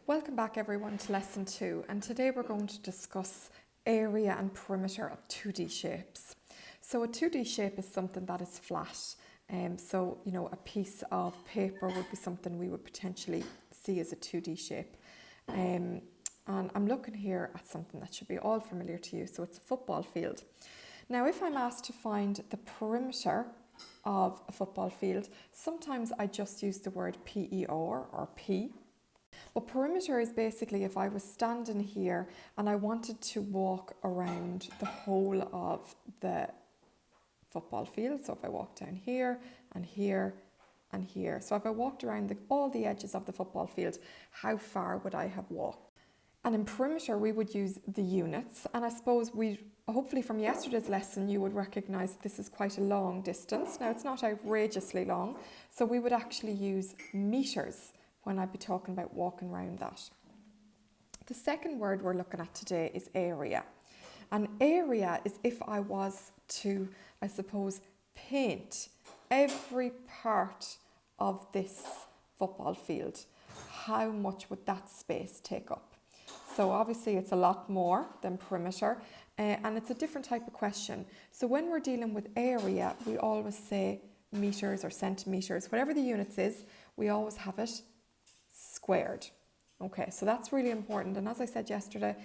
Welcome back everyone to lesson 2, and today we're going to discuss area and perimeter of 2D shapes. So a 2D shape is something that is flat. So a piece of paper would be something we would potentially see as a 2D shape. And I'm looking here at something that should be all familiar to you. So it's a football field. Now if I'm asked to find the perimeter of a football field, sometimes I just use the word PER or P. But perimeter is basically if I was standing here and I wanted to walk around the whole of the football field. So if I walk down here and here and here. So if I walked around all the edges of the football field, how far would I have walked? And in perimeter, we would use the units. And I suppose hopefully from yesterday's lesson, you would recognise this is quite a long distance. Now, it's not outrageously long. So we would actually use metres when I'd be talking about walking around that. The second word we're looking at today is area. And area is if I was to, I suppose, paint every part of this football field, how much would that space take up? So obviously it's a lot more than perimeter, and it's a different type of question. So when we're dealing with area, we always say metres or centimetres, whatever the units is, we always have it squared. Okay, so that's really important. And as I said yesterday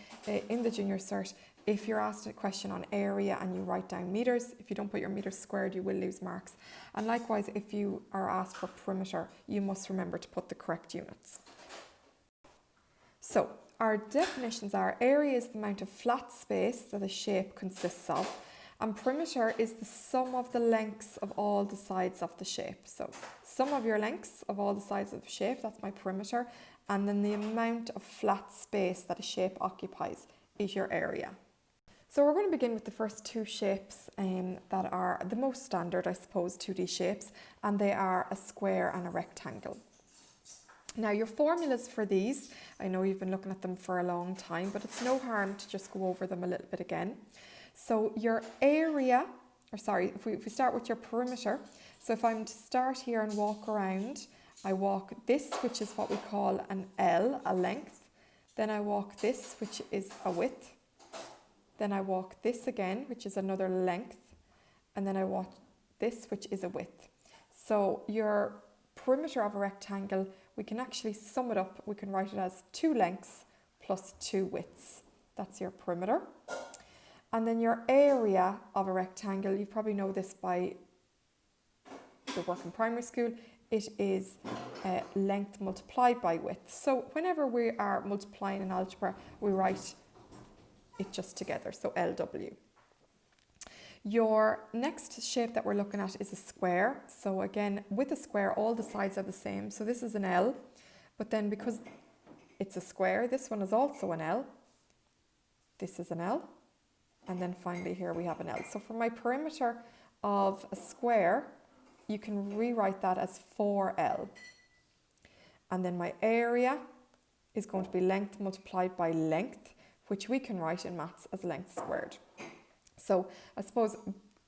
in the junior cert, if you're asked a question on area and you write down metres, if you don't put your metres squared, you will lose marks. And likewise, if you are asked for perimeter, you must remember to put the correct units. So our definitions are: area is the amount of flat space that a shape consists of, and perimeter is the sum of the lengths of all the sides of the shape. So sum of your lengths of all the sides of the shape, that's my perimeter, and then the amount of flat space that a shape occupies is your area. So we're going to begin with the first two shapes that are the most standard, I suppose, 2D shapes, and they are a square and a rectangle. Now your formulas for these, I know you've been looking at them for a long time, but it's no harm to just go over them a little bit again. So your area, if we start with your perimeter, so if I'm to start here and walk around, I walk this, which is what we call an L, a length, then I walk this, which is a width, then I walk this again, which is another length, and then I walk this, which is a width. So your perimeter of a rectangle, we can actually sum it up, we can write it as 2 lengths plus 2 widths. That's your perimeter. And then your area of a rectangle, you probably know this by your work in primary school, it is length multiplied by width. So whenever we are multiplying in algebra, we write it just together, so LW. Your next shape that we're looking at is a square. So again, with a square, all the sides are the same. So this is an L, but then because it's a square, this one is also an L, this is an L, and then finally here we have an L. So for my perimeter of a square, you can rewrite that as 4L. And then my area is going to be length multiplied by length, which we can write in maths as length squared. So I suppose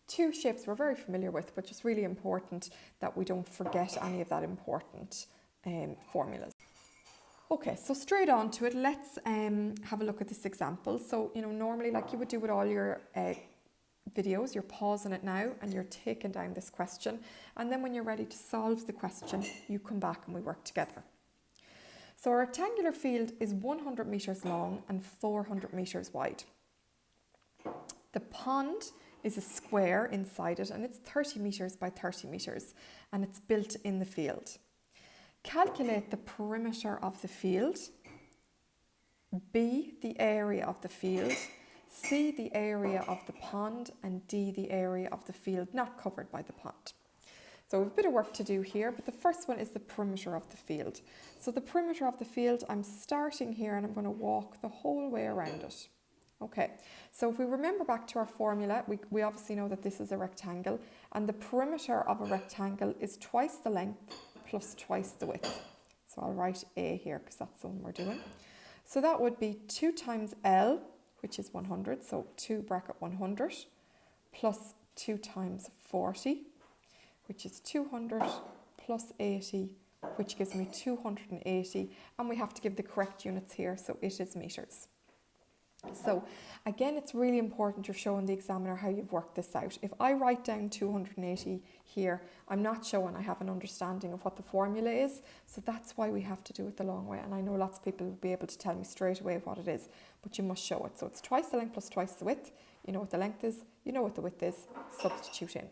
two shapes we're very familiar with, but just really important that we don't forget any of that important formulas. Okay, so straight on to it, let's have a look at this example. So, normally like you would do with all your videos, you're pausing it now and you're taking down this question. And then when you're ready to solve the question, you come back and we work together. So a rectangular field is 100 metres long and 400 metres wide. The pond is a square inside it and it's 30 metres by 30 metres and it's built in the field. Calculate the perimeter of the field, B, the area of the field, C, the area of the pond, and D, the area of the field not covered by the pond. So we have a bit of work to do here, but the first one is the perimeter of the field. So the perimeter of the field, I'm starting here and I'm going to walk the whole way around it. Okay, so if we remember back to our formula, we obviously know that this is a rectangle, and the perimeter of a rectangle is twice the length plus twice the width. So I'll write A here because that's the one we're doing. So that would be 2 times L, which is 100, so 2 bracket 100, plus 2 times 40, which is 200, plus 80, which gives me 280, and we have to give the correct units here, so it is meters. So again, it's really important you're showing the examiner how you've worked this out. If I write down 280 here, I'm not showing I have an understanding of what the formula is, so that's why we have to do it the long way. And I know lots of people will be able to tell me straight away what it is, but you must show it. So it's twice the length plus twice the width. You know what the length is, you know what the width is, substitute in.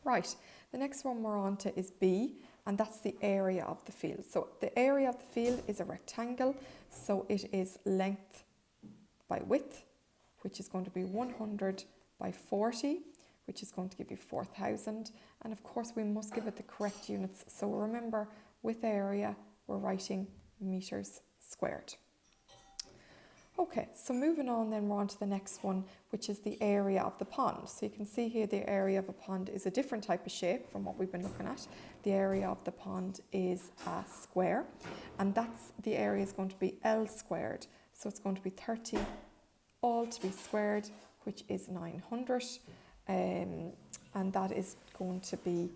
Right, the next one we're on to is B, and that's the area of the field. So the area of the field is a rectangle, so it is length by width, which is going to be 100 by 40, which is going to give you 4,000. And of course, we must give it the correct units. So remember, with area, we're writing meters squared. Okay, so moving on then, we're on to the next one, which is the area of the pond. So you can see here the area of a pond is a different type of shape from what we've been looking at. The area of the pond is a square, and that's the area is going to be L squared. So it's going to be 30 all to be squared, which is 900, and that is going to be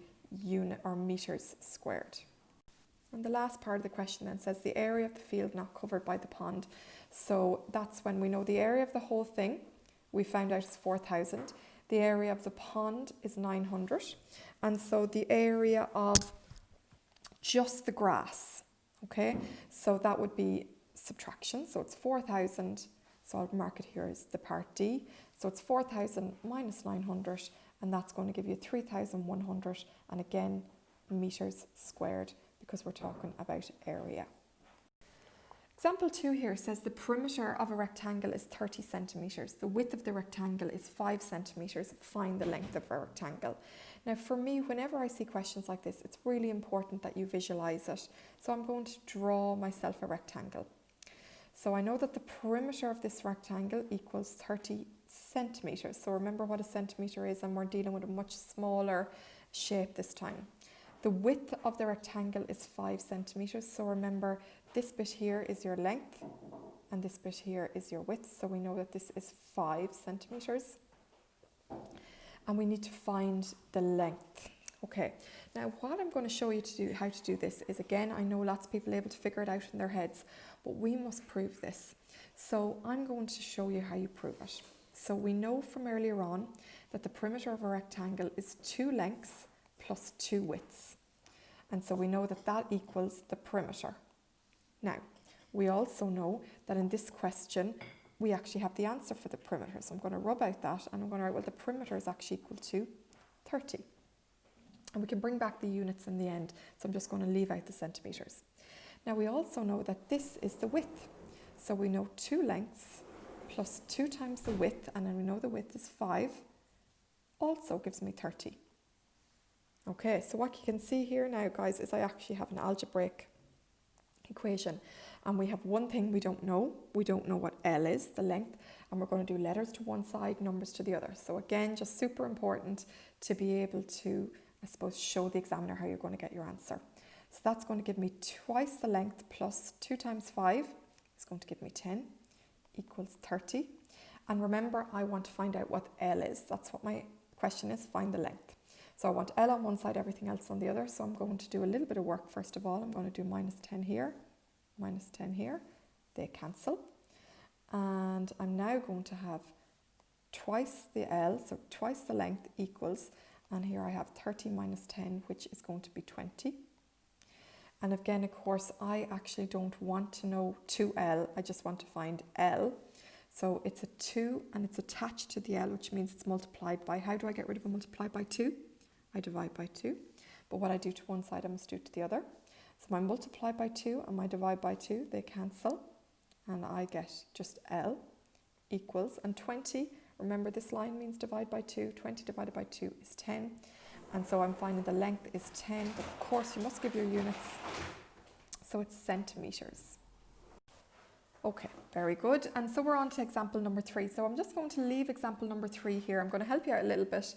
unit or meters squared. And the last part of the question then says the area of the field not covered by the pond. So that's when we know the area of the whole thing, we found out is 4,000. The area of the pond is 900. And so the area of just the grass, okay, so that would be subtraction. So it's 4,000, so I'll mark it here as the part D. So it's 4,000 minus 900, and that's going to give you 3,100, and again, meters squared, because we're talking about area. Example 2 here says the perimeter of a rectangle is 30 centimetres. The width of the rectangle is 5 centimetres. Find the length of a rectangle. Now for me, whenever I see questions like this, it's really important that you visualise it. So I'm going to draw myself a rectangle. So I know that the perimeter of this rectangle equals 30 centimetres. So remember what a centimetre is, and we're dealing with a much smaller shape this time. The width of the rectangle is 5 centimetres. So remember, this bit here is your length and this bit here is your width. So we know that this is 5 centimetres. And we need to find the length. Okay, now what I'm going to show you to do, how to do this is, again, I know lots of people are able to figure it out in their heads, but we must prove this. So I'm going to show you how you prove it. So we know from earlier on that the perimeter of a rectangle is 2 lengths plus 2 widths. And so we know that that equals the perimeter. Now, we also know that in this question, we actually have the answer for the perimeter. So I'm going to rub out that, and I'm going to write, well, the perimeter is actually equal to 30. And we can bring back the units in the end. So I'm just going to leave out the centimetres. Now, we also know that this is the width. So we know 2 lengths plus 2 times the width, and then we know the width is 5, also gives me 30. Okay, so what you can see here now, guys, is I actually have an algebraic equation, and we have one thing we don't know. We don't know what L is, the length, and we're going to do letters to one side, numbers to the other. So again, just super important to be able to, I suppose, show the examiner how you're going to get your answer. So that's going to give me twice the length plus 2 times 5 is going to give me 10 equals 30. And remember, I want to find out what L is. That's what my question is, find the length. So I want L on one side, everything else on the other. So I'm going to do a little bit of work first of all. I'm going to do minus 10 here, minus 10 here. They cancel. And I'm now going to have twice the L, so twice the length equals, and here I have 30 minus 10, which is going to be 20. And again, of course, I actually don't want to know 2L. I just want to find L. So it's a 2 and it's attached to the L, which means it's multiplied by. How do I get rid of a multiplied by 2? I divide by 2. But what I do to one side, I must do to the other. So my multiply by 2 and my divide by 2, they cancel. And I get just L equals, and 20, remember this line means divide by 2. 20 divided by 2 is 10. And so I'm finding the length is 10. But of course, you must give your units. So it's centimetres. Okay, very good. And so we're on to example number 3. So I'm just going to leave example number 3 here. I'm going to help you out a little bit.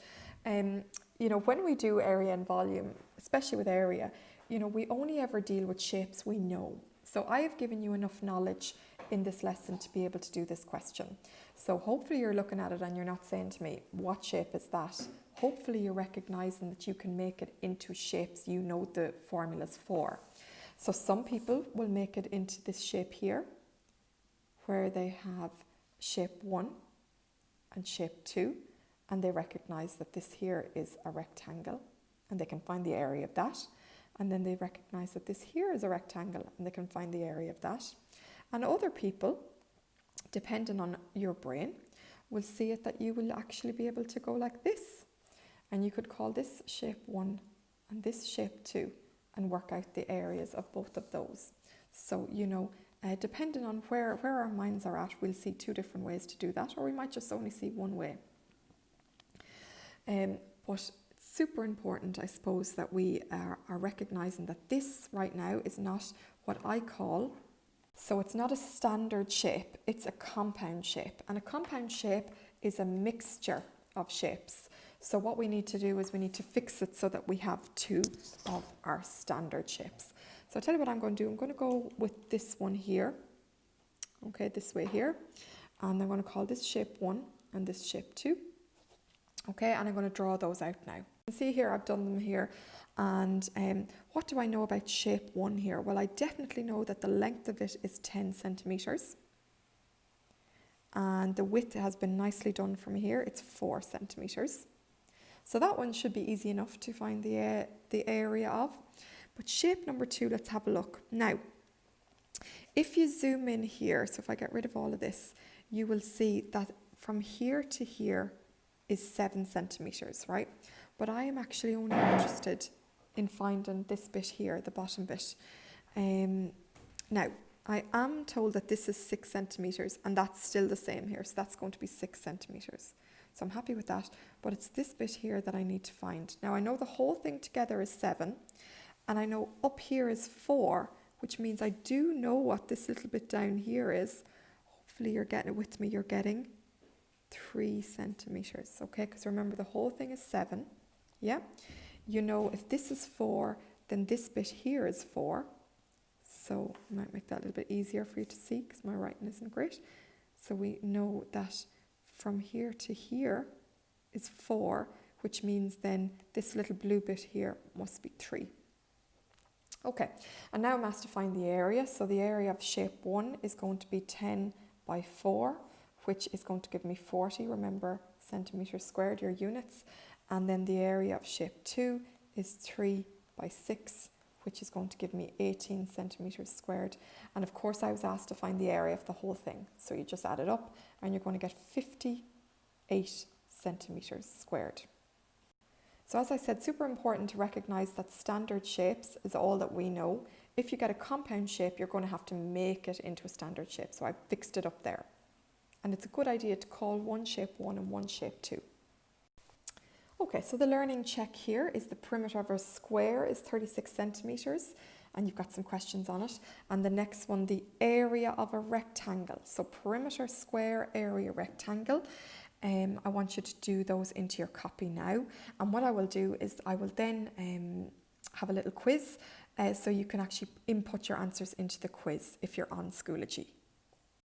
You know, when we do area and volume, especially with area, you know, we only ever deal with shapes we know. So I have given you enough knowledge in this lesson to be able to do this question. So hopefully you're looking at it and you're not saying to me, what shape is that? hopefully you're recognizing that you can make it into shapes you know the formulas for. So some people will make it into this shape here, where they have shape 1 and shape 2, and they recognize that this here is a rectangle, and they can find the area of that. And then they recognize that this here is a rectangle, and they can find the area of that. And other people, depending on your brain, will see it that you will actually be able to go like this. And you could call this shape 1 and this shape 2 and work out the areas of both of those. So, you know, depending on where our minds are at, we'll see 2 different ways to do that, or we might just only see one way. But it's super important, I suppose, that we are recognizing that this right now is not what I call, so it's not a standard shape, it's a compound shape. And a compound shape is a mixture of shapes. So what we need to do is we need to fix it so that we have 2 of our standard shapes. So I'll tell you what I'm going to do. I'm going to go with this one here, okay, this way here. And I'm going to call this shape 1 and this shape 2. Okay, and I'm going to draw those out now. You can see here I've done them here. And what do I know about shape 1 here? Well, I definitely know that the length of it is 10 centimetres. And the width has been nicely done from here. It's 4 centimetres. So that one should be easy enough to find the area of. But shape number 2, let's have a look. Now, if you zoom in here, so if I get rid of all of this, you will see that from here to here is 7 centimetres, right? But I am actually only interested in finding this bit here, the bottom bit. Now, I am told that this is 6 centimetres, and that's still the same here, so that's going to be 6 centimetres. So I'm happy with that, but it's this bit here that I need to find. Now, I know the whole thing together is 7, and I know up here is 4, which means I do know what this little bit down here is. Hopefully you're getting it with me. You're getting 3 centimetres, okay? Because remember, the whole thing is 7, yeah? You know, if this is 4, then this bit here is 4. So I might make that a little bit easier for you to see because my writing isn't great. So we know that from here to here is 4, which means then this little blue bit here must be 3. Okay, and now I'm asked to find the area. So the area of shape 1 is going to be 10 by 4, which is going to give me 40. Remember, centimetres squared, your units. And then the area of shape 2 is 3 by 6, which is going to give me 18 centimetres squared. And of course, I was asked to find the area of the whole thing. So you just add it up and you're going to get 58 centimetres squared. So as I said, super important to recognise that standard shapes is all that we know. If you get a compound shape, you're going to have to make it into a standard shape. So I fixed it up there. And it's a good idea to call one shape 1 and one shape 2. Okay, so the learning check here is the perimeter of a square is 36 centimetres, and you've got some questions on it. And the next one, the area of a rectangle. So perimeter, square, area, rectangle. I want you to do those into your copy now. And what I will do is I will then have a little quiz so you can actually input your answers into the quiz if you're on Schoology.